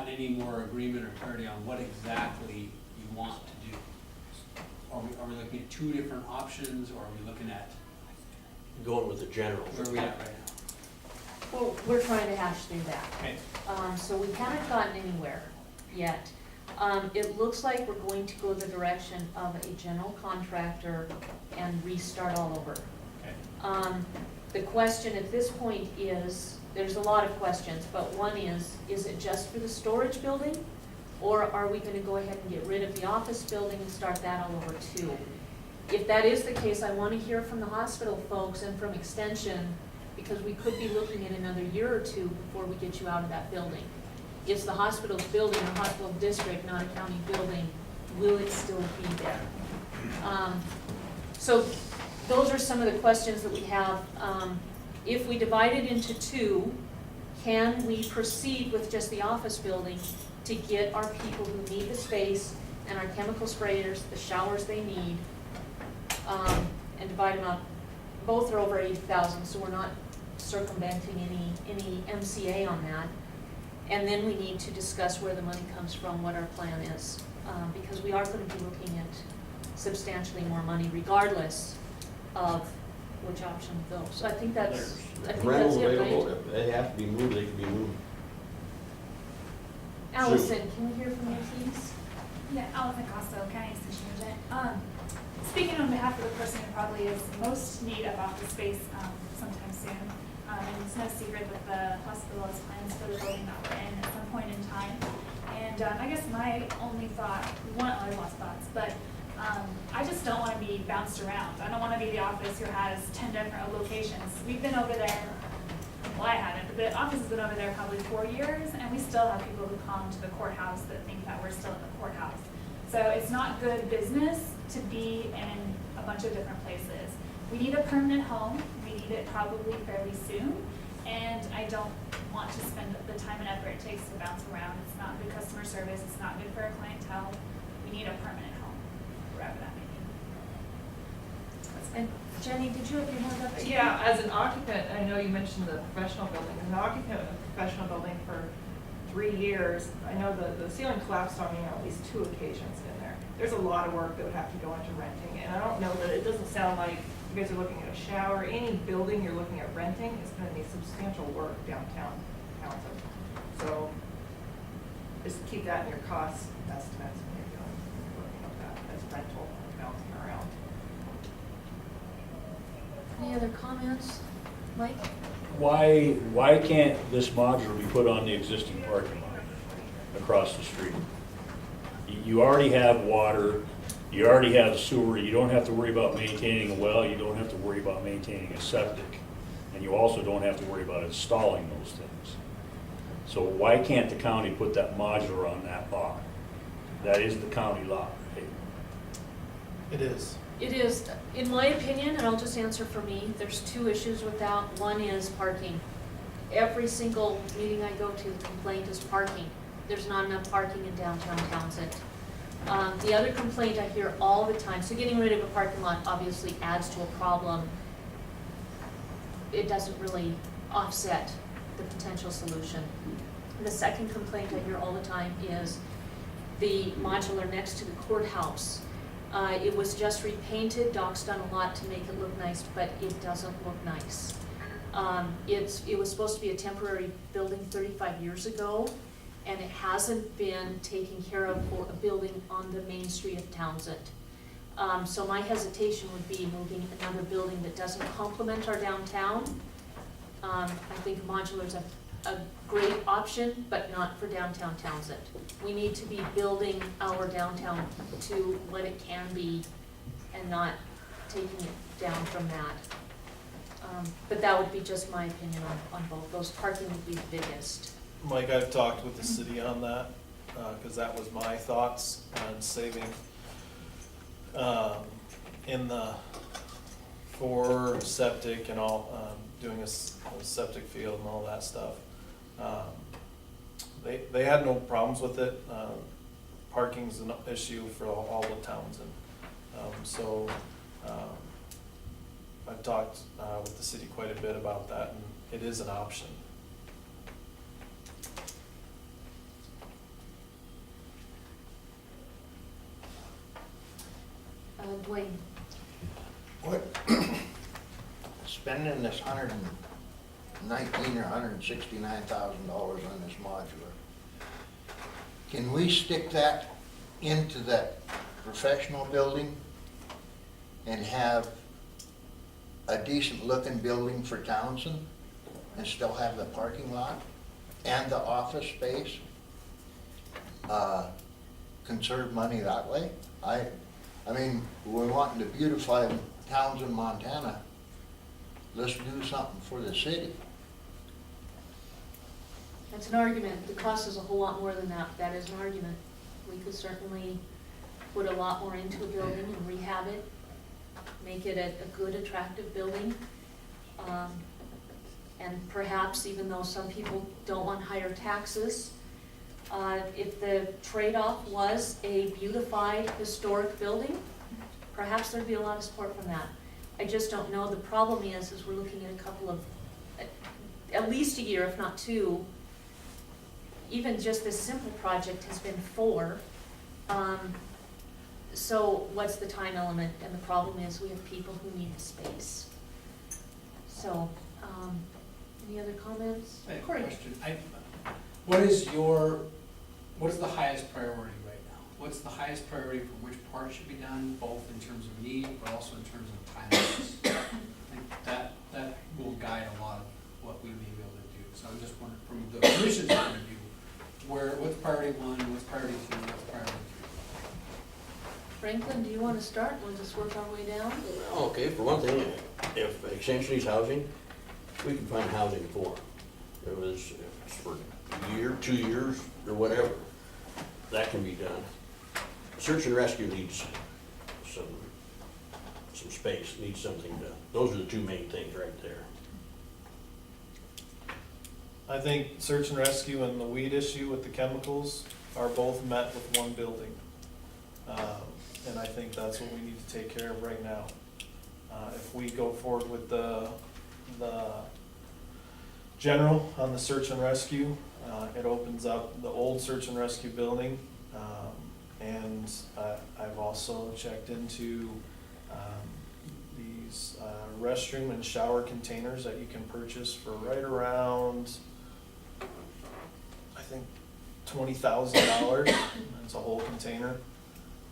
any more agreement or clarity on what exactly you want to do? Are we looking at two different options, or are we looking at Going with the general. where are we at right now? Well, we're trying to hash through that. Okay. So we haven't gotten anywhere yet. It looks like we're going to go the direction of a general contractor and restart all over. Okay. The question at this point is, there's a lot of questions, but one is it just for the storage building? Or are we gonna go ahead and get rid of the office building and start that all over too? If that is the case, I wanna hear from the hospital folks and from Extension, because we could be looking at another year or two before we get you out of that building. It's the hospital's building, a hospital district, not a county building, will it still be there? So those are some of the questions that we have. If we divide it into two, can we proceed with just the office building to get our people who need the space and our chemical sprayers, the showers they need, and divide them up? Both are over 80,000, so we're not circumventing any MCA on that. And then we need to discuss where the money comes from, what our plan is, because we are going to be looking at substantially more money regardless of which option goes. So I think that's it, Rentals right? available, if they have to be moved, they can be moved. Allison, can we hear from you, please? Yeah, Allison Costo, County Extension Agent. Speaking on behalf of the person who probably is most need of office space sometime soon, and it's no secret that the hospital has plans for the building that we're in at some point in time. And I guess my only thought, I have lots of thoughts, but I just don't want to be bounced around. I don't want to be the office who has 10 different locations. We've been over there, well, I haven't, but the office has been over there probably 4 years, and we still have people who come to the courthouse that think that we're still in the courthouse. So it's not good business to be in a bunch of different places. We need a permanent home. We need it probably fairly soon, and I don't want to spend the time and effort it takes to bounce around. It's not good customer service. It's not good for our clientele. We need a permanent home, wherever that may be. And Jenny, did you have your hand up too? Yeah, as an occupant, I know you mentioned the professional building, as an occupant of a professional building for 3 years, I know the ceiling collapsed on me on at least 2 occasions in there. There's a lot of work that would have to go into renting, and I don't know that, it doesn't sound like you guys are looking at a shower. Any building you're looking at renting is gonna need substantial work downtown Townsend. So just keep that in your cost estimates when you're looking at that as rental bouncing around. Any other comments? Mike? Why can't this modular be put on the existing parking lot across the street? You already have water, you already have sewer, you don't have to worry about maintaining a well, you don't have to worry about maintaining a septic, and you also don't have to worry about installing those things. So why can't the county put that modular on that lot? That is the county lot, right? It is. It is, in my opinion, and I'll just answer for me, there's 2 issues with that. One is parking. Every single meeting I go to, the complaint is parking. There's not enough parking in downtown Townsend. The other complaint I hear all the time, so getting rid of a parking lot obviously adds to a problem. It doesn't really offset the potential solution. The second complaint I hear all the time is the modular next to the courthouse. It was just repainted. Doc's done a lot to make it look nice, but it doesn't look nice. It was supposed to be a temporary building 35 years ago, and it hasn't been taken care of for a building on the main street of Townsend. So my hesitation would be moving another building that doesn't complement our downtown. I think modular's a great option, but not for downtown Townsend. We need to be building our downtown to what it can be and not taking it down from that. But that would be just my opinion on both. Those parking would be the biggest. Mike, I've talked with the city on that, because that was my thoughts on saving in the, for septic and all, doing a septic field and all that stuff. They had no problems with it. Parking's an issue for all the towns, and so I've talked with the city quite a bit about that, and it is an option. Wayne? What, spending this $119,000 or $169,000 on this modular, can we stick that into that professional building and have a decent looking building for Townsend and still have the parking lot and the office space? Conserve money that way? I mean, we're wanting to beautify Townsend, Montana. Let's do something for the city. That's an argument. The cost is a whole lot more than that. That is an argument. We could certainly put a lot more into a building and rehab it, make it a good, attractive building. And perhaps, even though some people don't want higher taxes, if the trade-off was a beautified, historic building, perhaps there'd be a lot of support from that. I just don't know. The problem is we're looking at a couple of, at least a year, if not two. Even just this simple project has been 4. So what's the time element? And the problem is we have people who need the space. So, any other comments? I have a question. What is the highest priority right now? What's the highest priority for which part should be done, both in terms of need, but also in terms of timelines? I think that will guide a lot of what we may be able to do. So I'm just wondering, from the commission's point of view, what's priority 1, what's priority 2, what's priority 3? Franklin, do you want to start? We'll just work our way down. Okay, for one thing, if Extension needs housing, we can find housing for them. If it's for a year, 2 years, or whatever, that can be done. Search and rescue needs some space, needs something done. Those are the 2 main things right there. I think search and rescue and the weed issue with the chemicals are both met with one building. And I think that's what we need to take care of right now. If we go forward with the general on the search and rescue, it opens up the old search and rescue building. And I've also checked into these restroom and shower containers that you can purchase for right around, I think, $20,000. It's a whole container.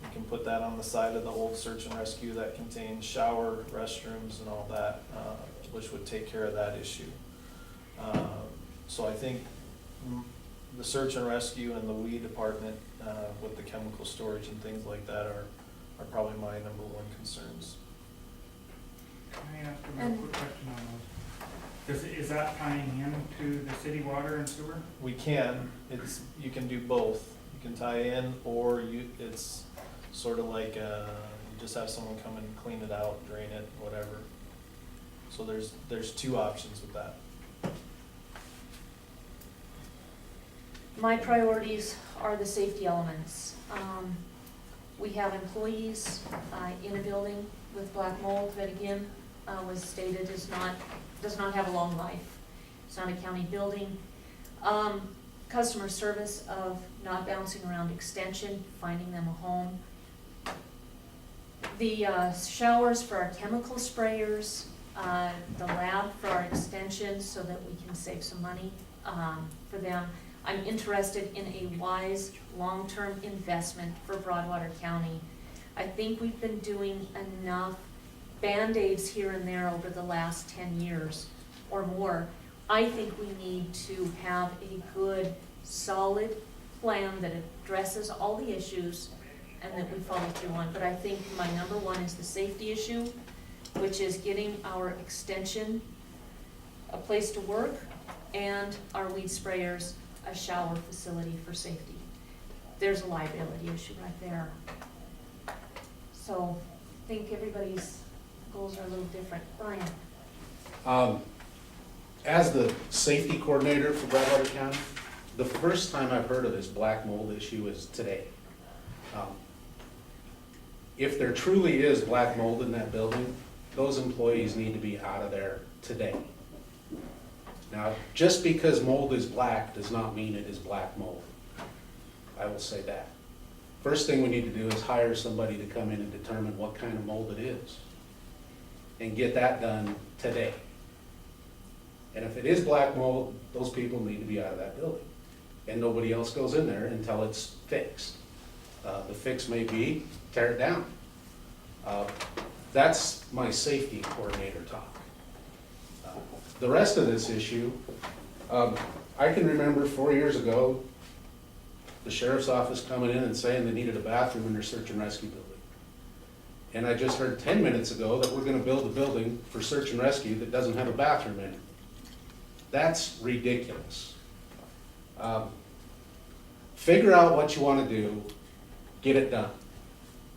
You can put that on the side of the old search and rescue that contains shower, restrooms, and all that, which would take care of that issue. So I think the search and rescue and the weed department with the chemical storage and things like that are probably my number 1 concerns. Can I ask a real quick question on those? Is that tying into the city water and sewer? We can. You can do both. You can tie in, or it's sort of like you just have someone come and clean it out, drain it, whatever. So there's 2 options with that. My priorities are the safety elements. We have employees in a building with black mold that again was stated does not have a long life. It's not a county building. Customer service of not bouncing around extension, finding them a home. The showers for our chemical sprayers, the lab for our extension so that we can save some money for them. I'm interested in a wise, long-term investment for Broadwater County. I think we've been doing enough Band-Aids here and there over the last 10 years or more. I think we need to have a good, solid plan that addresses all the issues and that we follow through on. But I think my number 1 is the safety issue, which is getting our extension a place to work and our weed sprayers a shower facility for safety. There's a liability issue right there. So I think everybody's goals are a little different. Brian? As the safety coordinator for Broadwater County, the first time I've heard of this black mold issue is today. If there truly is black mold in that building, those employees need to be out of there today. Now, just because mold is black does not mean it is black mold. I will say that. first thing we need to do is hire somebody to come in and determine what kind of mold it is. And get that done today. And if it is black mold, those people need to be out of that building. And nobody else goes in there until it's fixed. The fix may be tear it down. That's my safety coordinator talk. The rest of this issue, I can remember 4 years ago, the sheriff's office coming in and saying they needed a bathroom in their search and rescue building. And I just heard 10 minutes ago that we're gonna build a building for search and rescue that doesn't have a bathroom in it. That's ridiculous. Figure out what you wanna do, get it done.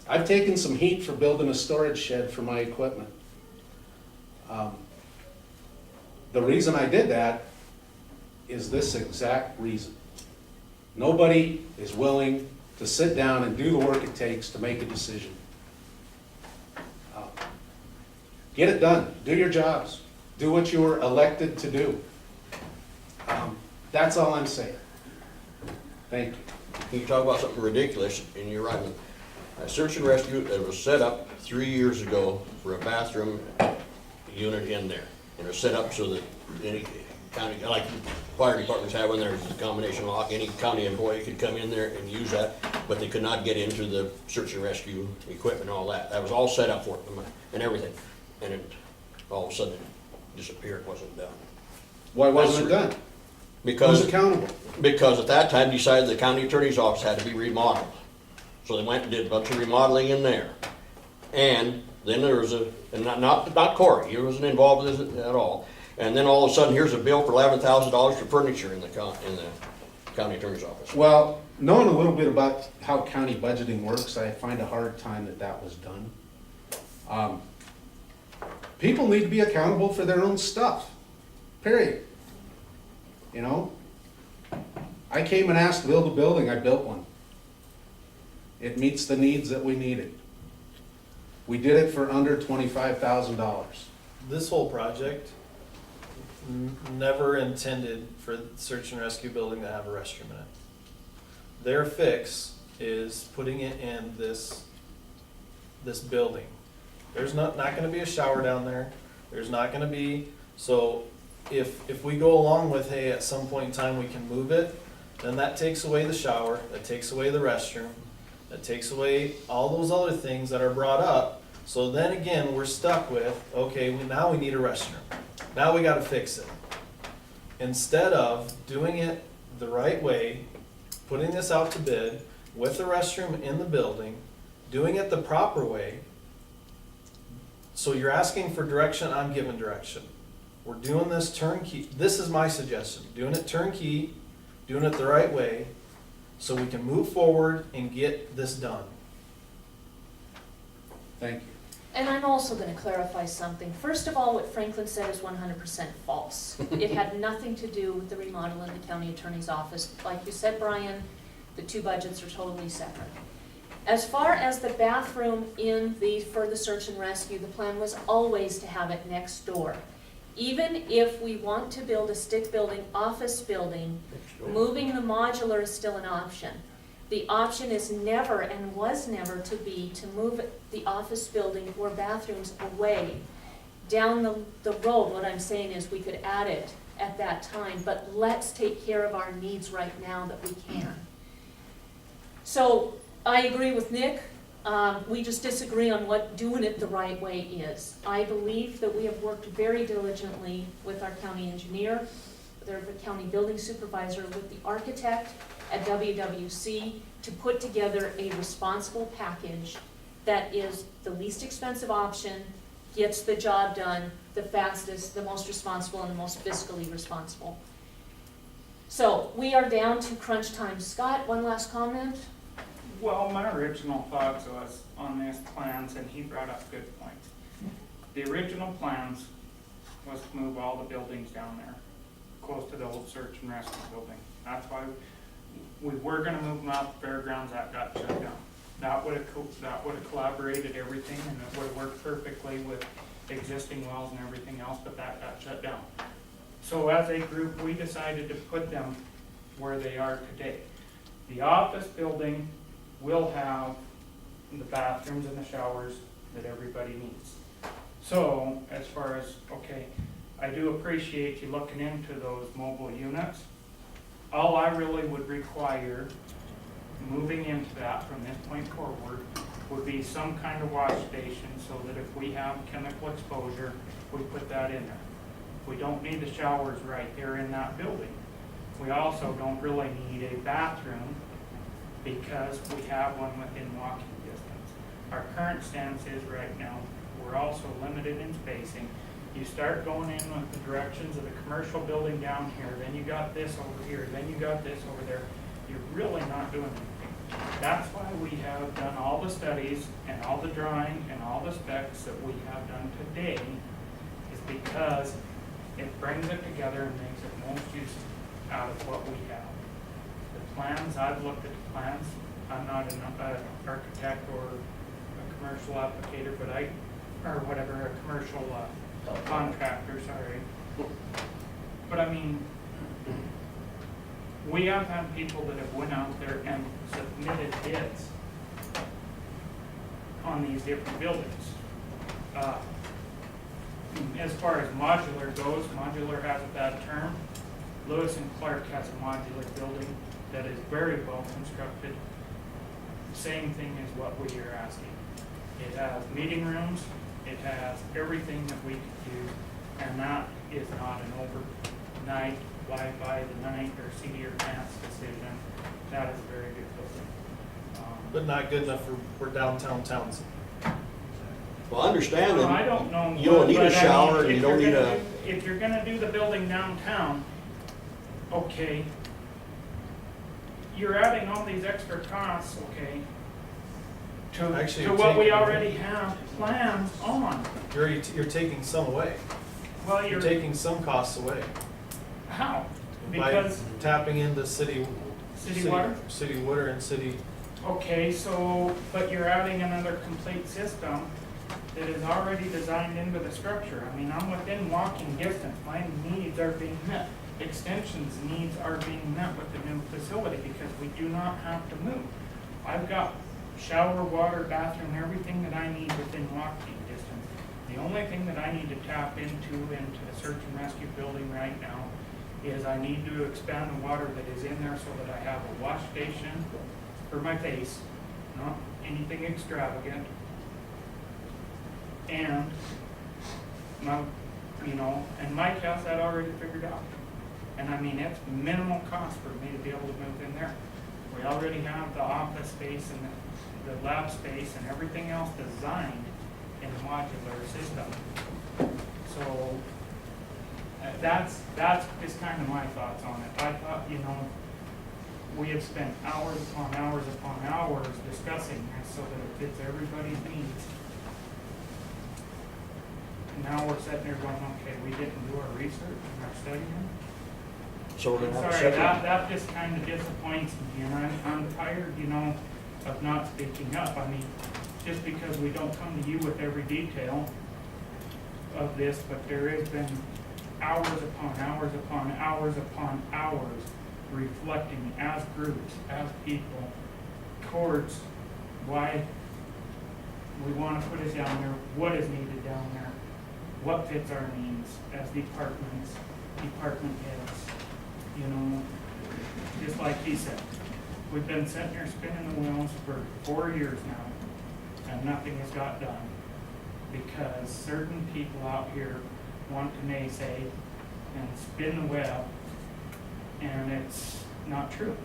I've taken some heat for building a storage shed for my equipment. The reason I did that is this exact reason. Nobody is willing to sit down and do the work it takes to make a decision. Get it done, do your jobs, do what you were elected to do. That's all I'm saying. Thank you. You talk about something ridiculous, and you're right. A search and rescue that was set up 3 years ago for a bathroom unit in there. And it was set up so that any county, like fire departments have in there, it's a combination lock, any county employee could come in there and use that, but they could not get into the search and rescue equipment and all that. That was all set up for them and everything. And it all of a sudden disappeared, wasn't done. Why wasn't it done? Because Who's accountable? Because at that time decided the county attorney's office had to be remodeled. So they went and did a bunch of remodeling in there. And then there was and not Corey, he wasn't involved with it at all. And then all of a sudden, here's a bill for $11,000 for furniture in the county attorney's office. Well, knowing a little bit about how county budgeting works, I find a hard time that was done. People need to be accountable for their own stuff, period. You know? I came and asked to build a building, I built one. It meets the needs that we needed. We did it for under $25,000. This whole project never intended for the search and rescue building to have a restroom in it. Their fix is putting it in this building. There's not gonna be a shower down there. There's not gonna be, so if we go along with, hey, at some point in time we can move it, then that takes away the shower, that takes away the restroom, that takes away all those other things that are brought up. So then again, we're stuck with, okay, now we need a restroom. Now we gotta fix it. Instead of doing it the right way, putting this out to bid with the restroom in the building, doing it the proper way. So you're asking for direction, I'm giving direction. We're doing this turnkey, this is my suggestion, doing it turnkey, doing it the right way, so we can move forward and get this done. Thank you. And I'm also gonna clarify something. First of all, what Franklin said is 100% false. It had nothing to do with the remodel in the county attorney's office. Like you said, Brian, the two budgets are totally separate. As far as the bathroom for the search and rescue, the plan was always to have it next door. Even if we want to build a stick building, office building, moving the modular is still an option. The option is never and was never to move the office building or bathrooms away down the road. What I'm saying is we could add it at that time, but let's take care of our needs right now that we can. So I agree with Nick. We just disagree on what doing it the right way is. I believe that we have worked very diligently with our county engineer, with our county building supervisor, with the architect at WWC to put together a responsible package that is the least expensive option, gets the job done the fastest, the most responsible, and the most fiscally responsible. So we are down to crunch time. Scott, one last comment? Well, my original thoughts was on these plans, and he brought up good points. The original plans was to move all the buildings down there, close to the old search and rescue building. That's why we were gonna move them out the fairgrounds, that got shut down. That would have collaborated everything, and it would have worked perfectly with existing wells and everything else, but that got shut down. So as a group, we decided to put them where they are today. The office building will have the bathrooms and the showers that everybody needs. So, as far as, okay, I do appreciate you looking into those mobile units. All I really would require, moving into that from this point forward, would be some kind of wash station, so that if we have chemical exposure, we put that in there. We don't need the showers right there in that building. We also don't really need a bathroom, because we have one within walking distance. Our current stance is right now, we're also limited in spacing. You start going in with the directions of the commercial building down here, then you got this over here, then you got this over there. You're really not doing anything. That's why we have done all the studies and all the drawing and all the specs that we have done today, is because it brings it together and makes it most use out of what we have. The plans, I've looked at the plans, I'm not an architect or a commercial applicator, but or whatever, a commercial contractor, sorry. But I mean, we have had people that have went out there and submitted bids on these different buildings. As far as modular goes, modular has a bad term. Lewis and Clark has a modular building that is very well constructed. Same thing as what we are asking. It has meeting rooms, it has everything that we could use, and that is not an overnight, fly by the night or seat of your pants decision. That is a very good building. But not good enough for downtown Townsend. Well, I understand Well, I that don't know. you don't need but a I mean, shower, and if you don't you're need gonna a, do- If you're gonna do the building downtown, okay, you're adding all these extra costs, okay, Actually, to you're what we taking- already have plans on. You're taking some away. Well, You're you're, taking some costs away. how? By Because tapping into city water? City water and city, Okay, so, but you're adding another complete system that is already designed into the structure. I mean, I'm within walking distance, my needs are being met. Extensions needs are being met with the new facility, because we do not have to move. I've got shower, water, bathroom, everything that I need within walking distance. The only thing that I need to tap into the search and rescue building right now is I need to expand the water that is in there so that I have a wash station for my face, not anything extravagant. And my, and Mike has that already figured out. And I mean, it's minimal cost for me to be able to move in there. We already have the office space and the lab space and everything else designed in a modular system. So that's just kind of my thoughts on it. I thought, we have spent hours upon hours upon hours discussing this so that it fits everybody's needs. Now we're sitting there going, okay, we didn't do our research and our studying. so we're I'm gonna have a sorry, separate. that just kind of disappoints me, and I'm tired, of not speaking up. I mean, just because we don't come to you with every detail of this, but there has been hours upon hours upon hours upon hours reflecting as groups, as people, towards why we want to put it down there, what is needed down there, what fits our needs as departments, department heads, just like he said. We've been sitting there spinning the wheels for 4 years now, and nothing has got done, because certain people out here want to naysay and spin the web, and it's not true.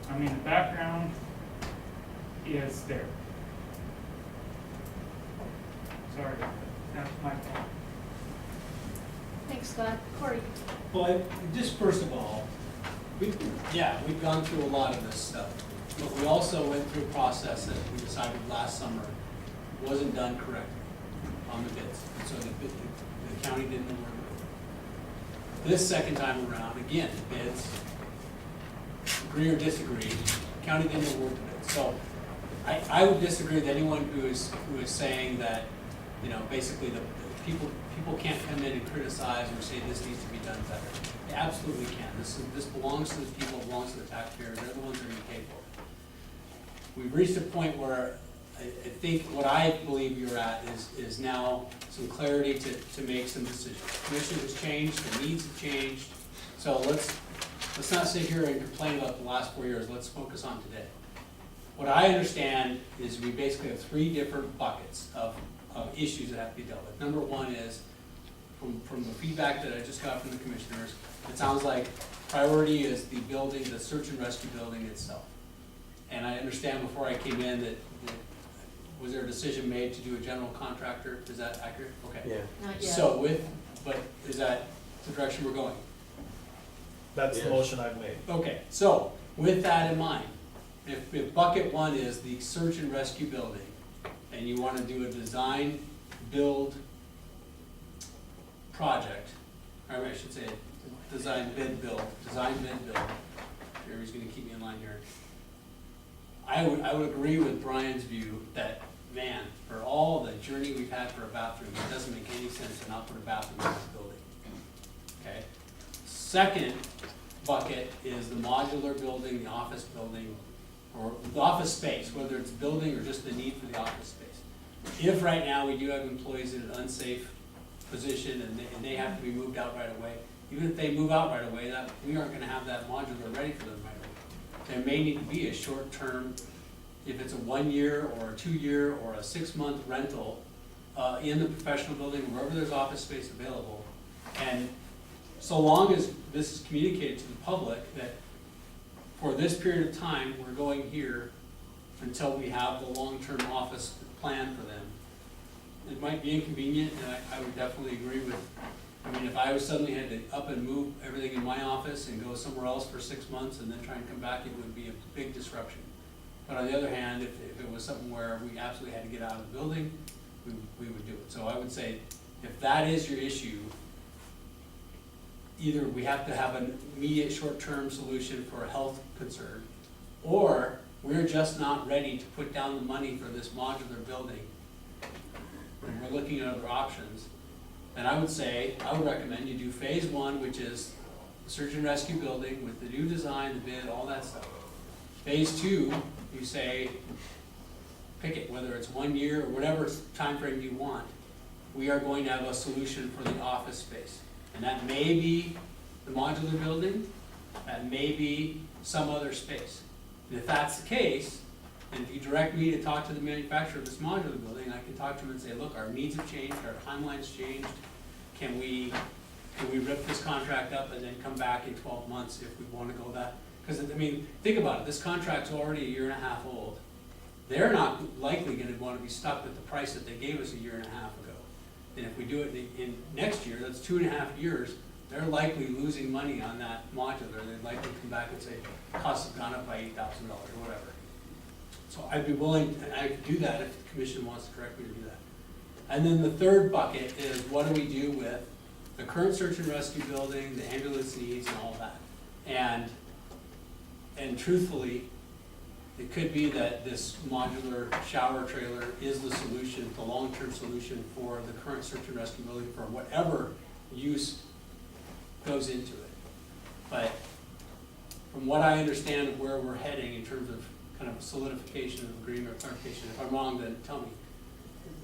I mean, the background is there. Sorry, that's my fault. Thanks, Scott. Corey? Well, just first of all, we've gone through a lot of this stuff. But we also went through a process that we decided last summer wasn't done correctly on the bids. And so the county didn't award it. This second time around, again, the bids, agree or disagree, county didn't award the bids. So I would disagree with anyone who is saying that, basically the people can't come in and criticize or say this needs to be done better. They absolutely can. This belongs to the people, belongs to the taxpayers. They're the ones that are going to pay for it. we've reached a point where I think what I believe you're at is now some clarity to make some decisions. Commission has changed, the needs have changed, so let's not sit here and complain about the last 4 years, let's focus on today. What I understand is we basically have 3 different buckets of issues that have to be dealt with. Number one is, from the feedback that I just got from the commissioners, it sounds like priority is the building, the search and rescue building itself. And I understand before I came in that was there a decision made to do a general contractor? Is that accurate? Okay. Yeah. Not yet. So but is that the direction we're going? That's the Yes. motion I've made. Okay, so with that in mind, if bucket one is the search and rescue building, and you wanna do a design, build project, or I should say, design, bid, build. Jeremy's gonna keep me in line here. I would agree with Brian's view that, man, for all the journey we've had for a bathroom, it doesn't make any sense to not put a bathroom in this building. Okay? Second bucket is the modular building, the office building, or the office space, whether it's building or just the need for the office space. If right now we do have employees in an unsafe position and they have to be moved out right away, even if they move out right away, that we aren't gonna have that modular ready for them right away. There may need to be a short-term, if it's a 1 year or a 2 year or a 6-month rental in the professional building, wherever there's office space available. And so long as this is communicated to the public that for this period of time, we're going here until we have the long-term office plan for them. It might be inconvenient, and I would definitely agree with, I mean, if I was suddenly had to up and move everything in my office and go somewhere else for 6 months and then try and come back, it would be a big disruption. But on the other hand, if it was something where we absolutely had to get out of the building, we would do it. So I would say, if that is your issue, either we have to have an immediate short-term solution for a health concern, or we're just not ready to put down the money for this modular building, and we're looking at other options, then I would recommend you do phase 1, which is the search and rescue building with the new design, the bid, all that stuff. Phase 2, you say, pick it, whether it's 1 year or whatever time frame you want, we are going to have a solution for the office space. And that may be the modular building, that may be some other space. And if that's the case, and if you direct me to talk to the manufacturer of this modular building, I can talk to them and say, look, our needs have changed, our timelines changed. Can we rip this contract up and then come back in 12 months if we want to go that? Because, I mean, think about it, this contract's already 1.5 years old. They're not likely gonna want to be stuck with the price that they gave us 1.5 years ago. And if we do it in next year, that's 2.5 years, they're likely losing money on that modular. They'd likely come back and say, costs have gone up by $8,000 or whatever. So I'd be willing, and I could do that if the commission wants to direct me to do that. And then the third bucket is, what do we do with the current search and rescue building, the ambulance needs and all that? And truthfully, it could be that this modular shower trailer is the solution, the long-term solution for the current search and rescue building for whatever use goes into it. But from what I understand of where we're heading in terms of kind of solidification of agreement or clarification, if I'm wrong, then tell me.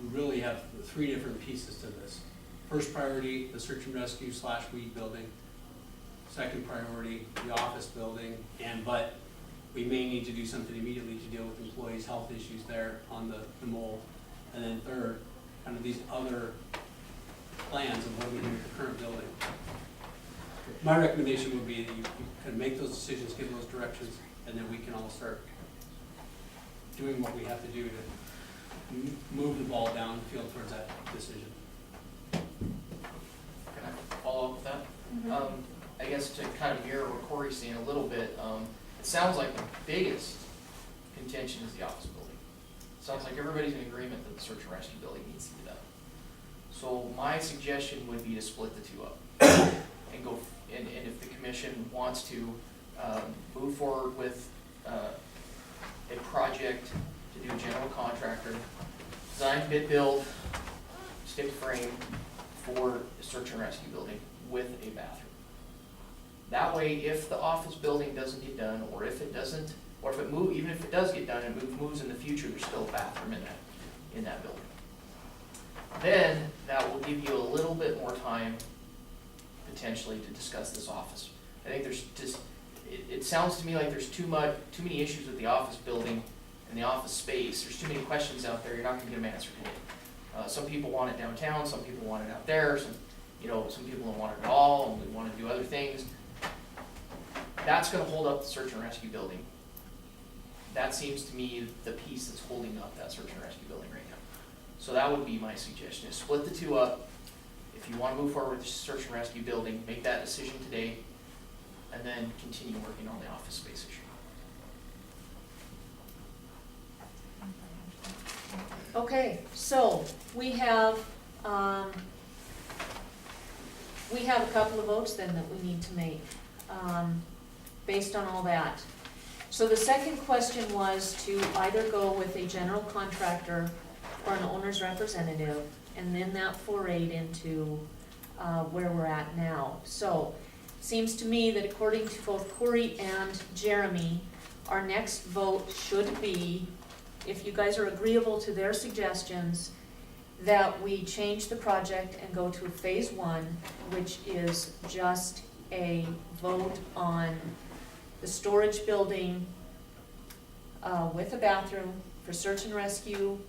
We really have 3 different pieces to this. First priority, the search and rescue / weed building. Second priority, the office building, but we may need to do something immediately to deal with employees' health issues there on the mold. And then third, kind of these other plans of what we do with the current building. My recommendation would be that you can make those decisions, give those directions, and then we can all start doing what we have to do to move the ball down the field towards that decision. Can I follow up with that? I guess to kind of mirror what Corey's saying a little bit, it sounds like the biggest contention is the office building. It sounds like everybody's in agreement that the search and rescue building needs to be done. So my suggestion would be to split the 2 up and go, and if the commission wants to move forward with a project to do a general contractor, design, bid, build, stick frame for the search and rescue building with a bathroom. That way, if the office building doesn't get done, or if it doesn't, Or if it even if it does get done and moves in the future, there's still a bathroom in that building. Then, that will give you a little bit more time potentially to discuss this office. I think there's just, it sounds to me like there's too many issues with the office building and the office space. There's too many questions out there, you're not gonna get them answered today. Some people want it downtown, some people want it out there, some people don't want it at all, and we wanna do other things. That's gonna hold up the search and rescue building. That seems to me the piece that's holding up that search and rescue building right now. So that would be my suggestion, is split the two up. If you wanna move forward with the search and rescue building, make that decision today, and then continue working on the office space issue. Okay, so we have a couple of votes then that we need to make, based on all that. So the second question was to either go with a general contractor or an owner's representative, and then that forayed into where we're at now. So, seems to me that according to both Corey and Jeremy, our next vote should be, if you guys are agreeable to their suggestions, that we change the project and go to phase one, which is just a vote on the storage building with a bathroom for search and rescue,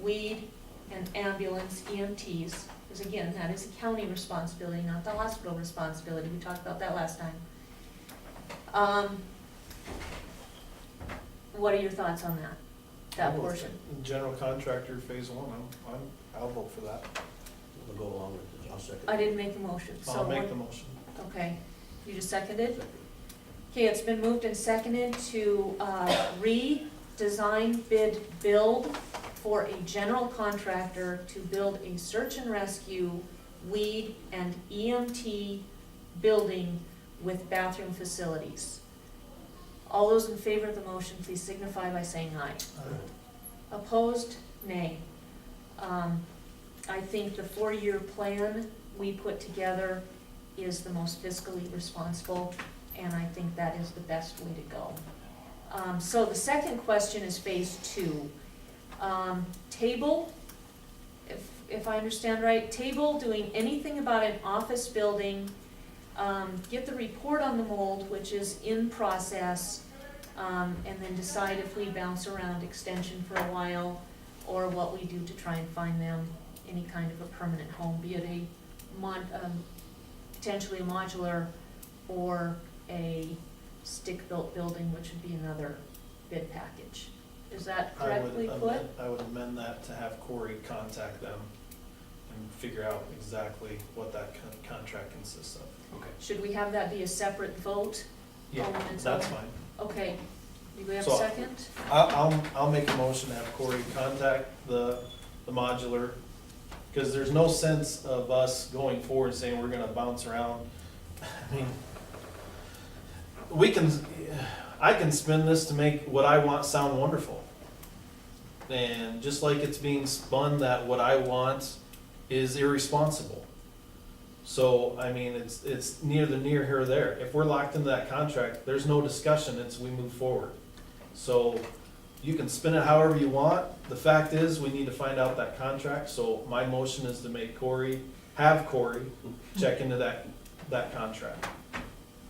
weed, and ambulance, EMTs. Because again, that is a county responsibility, not the hospital responsibility. We talked about that last time. What are your thoughts on that portion? General contractor phase one, I'll vote for that. We'll go along with this, I'll second. I didn't make a motion, so. I'll make the motion. Okay, you just seconded? Okay, it's been moved and seconded to redesign, bid, build for a general contractor to build a search and rescue, weed, and EMT building with bathroom facilities. All those in favor of the motion, please signify by saying aye. Opposed? Nay. I think the 4-year plan we put together is the most fiscally responsible, and I think that is the best way to go. So the second question is phase two. Table, if I understand right, table doing anything about an office building, get the report on the mold, which is in process, and then decide if we bounce around extension for a while, or what we do to try and find them any kind of a permanent home, be it potentially a modular or a stick-built building, which would be another bid package. Is that correctly put? I would amend that to have Corey contact them and figure out exactly what that contract consists of. Okay. Should we have that be a separate vote? Yeah, Oh, when it's that's over. fine. Okay, do we have a So- second? I'll make a motion to have Corey contact the modular, because there's no sense of us going forward saying we're gonna bounce around. I mean, I can spin this to make what I want sound wonderful. And just like it's being spun that what I want is irresponsible. So, I mean, it's neither here or there. If we're locked into that contract, there's no discussion, we move forward. So, you can spin it however you want. The fact is, we need to find out that contract, so my motion is to have Corey check into that contract.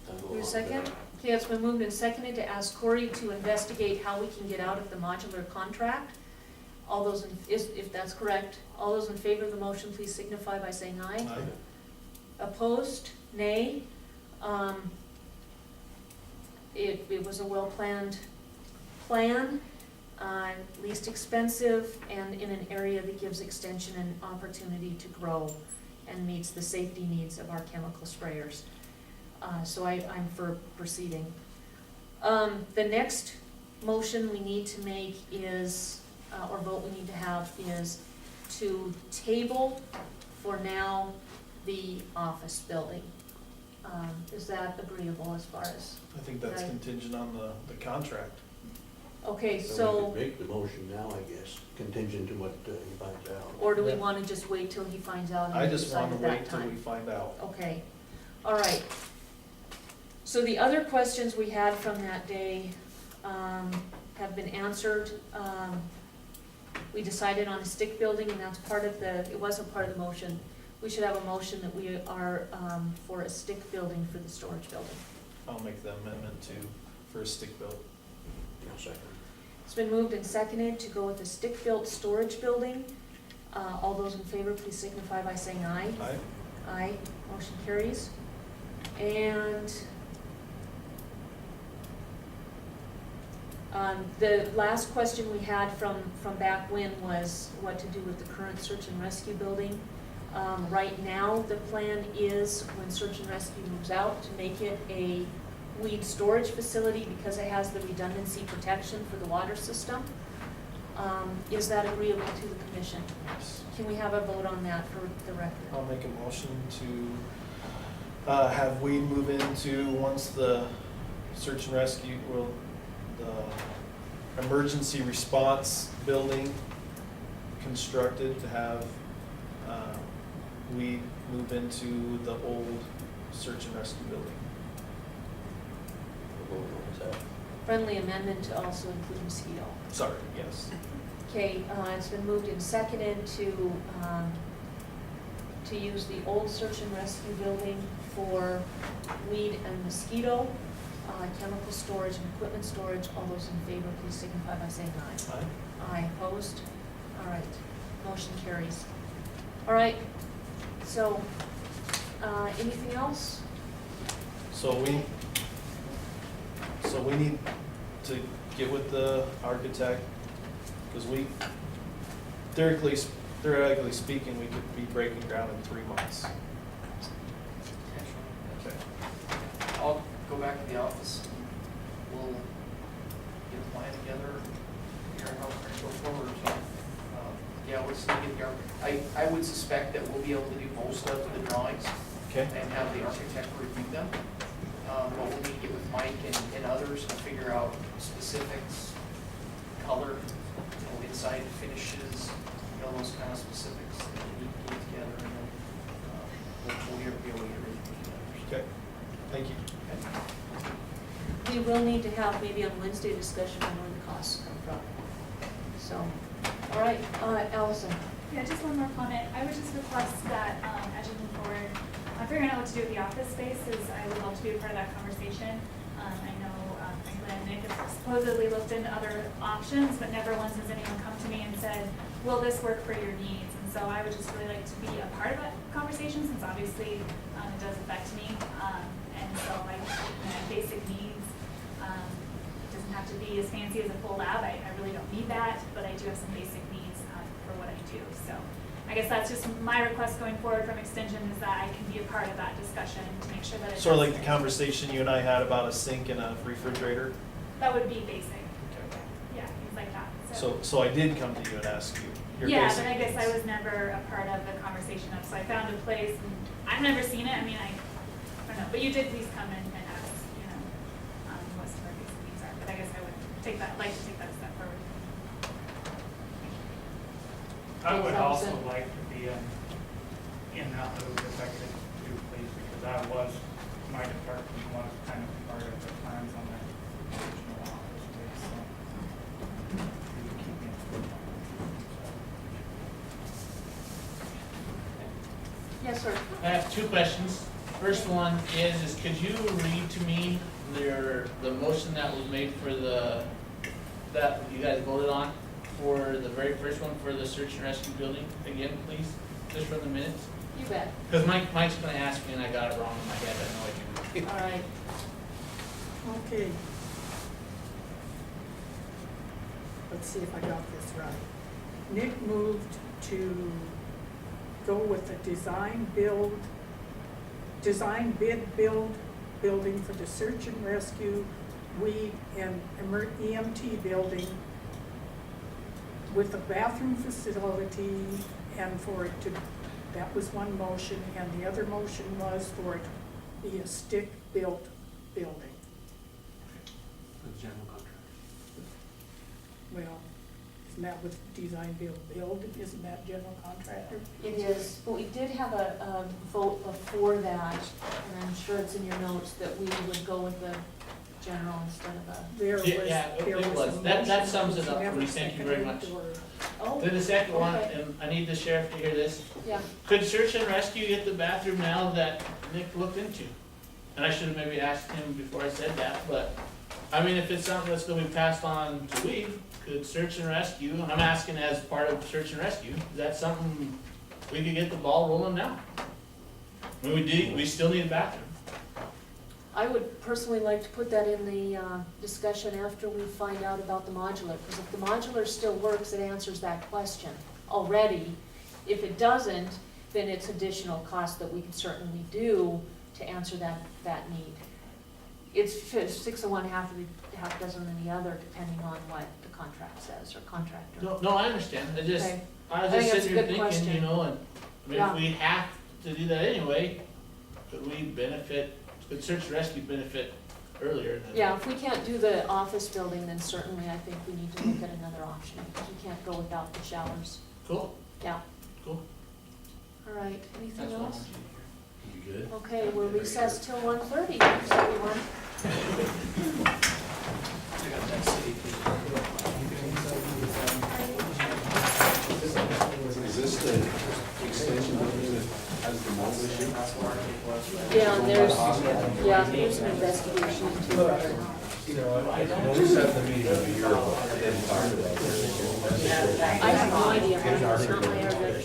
I'll go Your along with second? that. Okay, it's been moved and seconded to ask Corey to investigate how we can get out of the modular contract. All those, if that's correct, all those in favor of the motion, please signify by saying aye. Aye. Opposed? Nay. It was a well-planned plan, least expensive, and in an area that gives extension and opportunity to grow and meets the safety needs of our chemical sprayers. So I'm for proceeding. The next motion we need to make is, or vote we need to have, is to table for now the office building. Is that agreeable as far as, I think that's Right. contingent on the contract. okay, So we so, could make the motion now, I guess, contingent to what he finds out. or do we Yeah. wanna just wait till he finds out I and just decide want at to that wait till we time? find out. Okay, all right. So the other questions we had from that day, have been answered. We decided on a stick building, and that's part of the, it wasn't part of the motion. We should have a motion that we are for a stick building for the storage building. I'll make the amendment for a stick build. I'll second. It's been moved and seconded to go with a stick-built storage building. All those in favor, please signify by saying aye. Aye? Aye, motion carries. And the last question we had from back when was what to do with the current search and rescue building. Right now, the plan is when search and rescue moves out to make it a weed storage facility because it has the redundancy protection for the water system. Is that agreeable to the commission? Yes. Can we have a vote on that for the record? I'll make a motion to have weed move into, once the search and rescue, well, the emergency response building constructed, to have weed move into the old search and rescue building. What was that? Friendly amendment to also include mosquito. Sorry, yes. Okay, it's been moved and seconded to use the old search and rescue building for weed and mosquito, chemical storage and equipment storage. All those in favor, please signify by saying aye. Aye. Aye, opposed? All right, motion carries. All right, so, anything else? So we need to get with the architect, because theoretically speaking, we could be breaking ground in 3 months. Okay. I'll go back to the office. We'll get a plan together, figure out how we're gonna go forward. So, yeah, we'll just get the I would suspect that we'll be able to do most of the drawings Okay. and have the architect review them. But we'll need to get with Mike and others and figure out specifics, color, inside finishes, those kind of specifics that we need to get together, and then we'll be able to get everything together. Okay. Thank you. We will need to have maybe on Wednesday a discussion on where the costs come from. So, all right, Allison. Yeah, just one more comment. I would just request that, as you move forward, figuring out what to do with the office space is, I would love to be a part of that conversation. I know Franklin and Nick have supposedly looked into other options, but never once has anyone come to me and said, will this work for your needs? And so I would just really like to be a part of that conversation, since obviously it does affect me. And so like my basic needs, it doesn't have to be as fancy as a full lab. I really don't need that, but I do have some basic needs for what I do. So I guess that's just my request going forward from Extension, is that I can be a part of that discussion to make sure that it Sort of does like the fit. conversation you and I had about a sink and a refrigerator. That would be basic, Okay. yeah, things like that. So I did come to you and ask you your Yeah, basic but I guess I needs. was never a part of the conversation of, so I found a place, and I've never seen it, I mean, I don't know, but you did please come and ask, what some of our basic needs are, but I guess I would like to take that a step forward. I would Thanks, also Allison. like to be in that loop if I could do, please, because my department was kind of part of the plans on that original office space, so. You would keep me informed. Yes, sir. I have two questions. First one is could you read to me the motion that was made for that you guys voted on for the very first one for the search and rescue building again, please, just for the minutes? You bet. Because Mike's gonna ask me and I got it wrong in my head, I know I do. All right. Okay. Let's see if I got this right. Nick moved to go with a design bid build building for the search and rescue, weed and EMT building with a bathroom facility, and for it to, that was one motion, and the other motion was for it to be a stick-built building. For the general contractor. Well, isn't that with design build, isn't that general contractor? It is, but we did have a vote before that, and I'm sure it's in your notes, that we would go with the general instead of a, There was, Yeah, there it was was. a That motion, sums it but you up for never me. Thank you very seconded much. or- oh, Then the second one, Okay. and I need the sheriff to hear this. yeah, Could search and rescue get the bathroom now that Nick looked into? And I should have maybe asked him before I said that, but, I mean, if it's something that's gonna be passed on to Weave, could search and rescue, and I'm asking as part of search and rescue, is that something we could get the ball rolling now? I mean, we still need a bathroom. I would personally like to put that in the discussion after we find out about the modular, because if the modular still works, it answers that question already. If it doesn't, then it's additional cost that we can certainly do to answer that need. It's 6 of one, half dozen of the other, depending on what the contract says or contractor. No, I understand, I just, Okay. I was I just think that's sitting a here good thinking, you question. know, and, I mean, Yeah. if we have to do that anyway, could we benefit, could search and rescue benefit earlier than? Yeah, if we can't do the office building, then certainly I think we need to look at another option, because we can't go without the showers. Cool, Yeah, cool. all right, anything That's what I else? wanted you to hear. You good? Okay, we're recessed till 1:30, thanks everyone. I got that city. Is this the extension that has the mold issue? Yeah, and there's an investigation into whether or not. When we set the meeting a year ago, I didn't talk about this. I have no idea, it's not my area.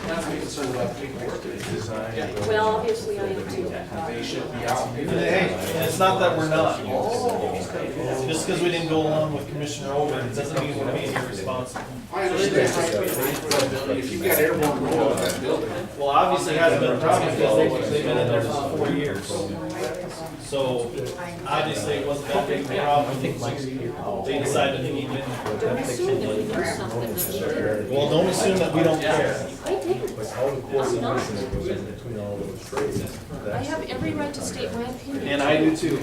I'm concerned about paperwork. Design. Well, obviously I am too. They should be out. Hey, and it's not that we're not. Just because we didn't go along with Commissioner Owen, it doesn't mean we're being irresponsible. I understand. If you've got airborne mold in that building. Well, obviously it hasn't been a problem because they've been in there for 4 years. So obviously it wasn't that big of a problem. They decided to keep it. Don't assume that we do something that we didn't. Well, don't assume that we don't care. I didn't. How the coordination that goes in between all those trades. I have every right to state my opinion. And I do too.